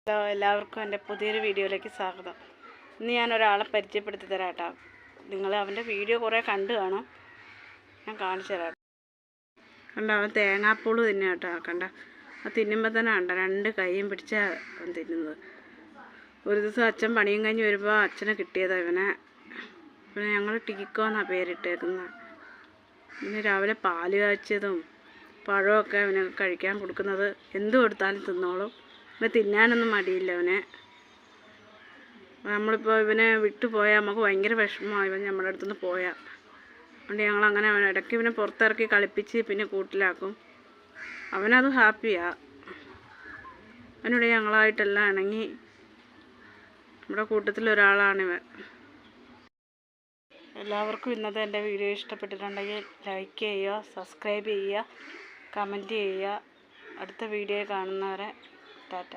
Hello, എല്ലാവർക്കും എൻ്റെ പുതിയൊരു വീഡിയോയിലേക്ക് സ്വാഗതം. ഇന്ന് ഞാൻ ഒരാളെ പരിചയപ്പെടുത്തി തരാം കേട്ടോ. നിങ്ങൾ അവൻ്റെ വീഡിയോ കുറേ കണ്ടു കാണും, ഞാൻ കാണിച്ചു തരാം. കണ്ട, അവൻ തേങ്ങാപ്പൂള് തിന്നെ കേട്ടോ. കണ്ട, അത് തിന്നുമ്പോൾ തന്നെ കണ്ട രണ്ട് കൈയും പിടിച്ചാൽ അവൻ തിന്നുന്നത്. ഒരു ദിവസം അച്ഛൻ പണിയും കഴിഞ്ഞ് വരുമ്പോൾ അച്ഛനെ കിട്ടിയതാണ് ഇവനെ. ഞങ്ങൾ ടീക്കോ എന്നാണ് പേരിട്ടേക്കുന്നത്. പിന്നെ രാവിലെ പാല് കാച്ചിയതും പഴമൊക്കെ അവന് കഴിക്കാൻ കൊടുക്കുന്നത്. എന്ത് കൊടുത്താലും തിന്നോളും. പിന്നെ തിന്നാനൊന്നും മടിയില്ല അവനെ. നമ്മളിപ്പോൾ ഇവനെ വിട്ടു പോയാൽ നമുക്ക് ഭയങ്കര വിഷമമാണ് ഇവൻ നമ്മുടെ അടുത്തുനിന്ന് പോയാൽ. അതുകൊണ്ട് ഞങ്ങളങ്ങനെ അവനെ ഇടയ്ക്ക് ഇവനെ പുറത്തിറക്കി കളിപ്പിച്ച് പിന്നെ കൂട്ടിലാക്കും. അവനത് ഹാപ്പിയാണ്. അവനോട് ഞങ്ങളായിട്ടെല്ലാം ഇണങ്ങി നമ്മുടെ കൂട്ടത്തിലൊരാളാണിവൻ. എല്ലാവർക്കും ഇന്നത്തെ എൻ്റെ വീഡിയോ ഇഷ്ടപ്പെട്ടിട്ടുണ്ടെങ്കിൽ ലൈക്ക് ചെയ്യുക, സബ്സ്ക്രൈബ് ചെയ്യുക, കമൻറ്റ് ചെയ്യുക. അടുത്ത വീഡിയോ കാണുന്നവരെ ടാറ്റ.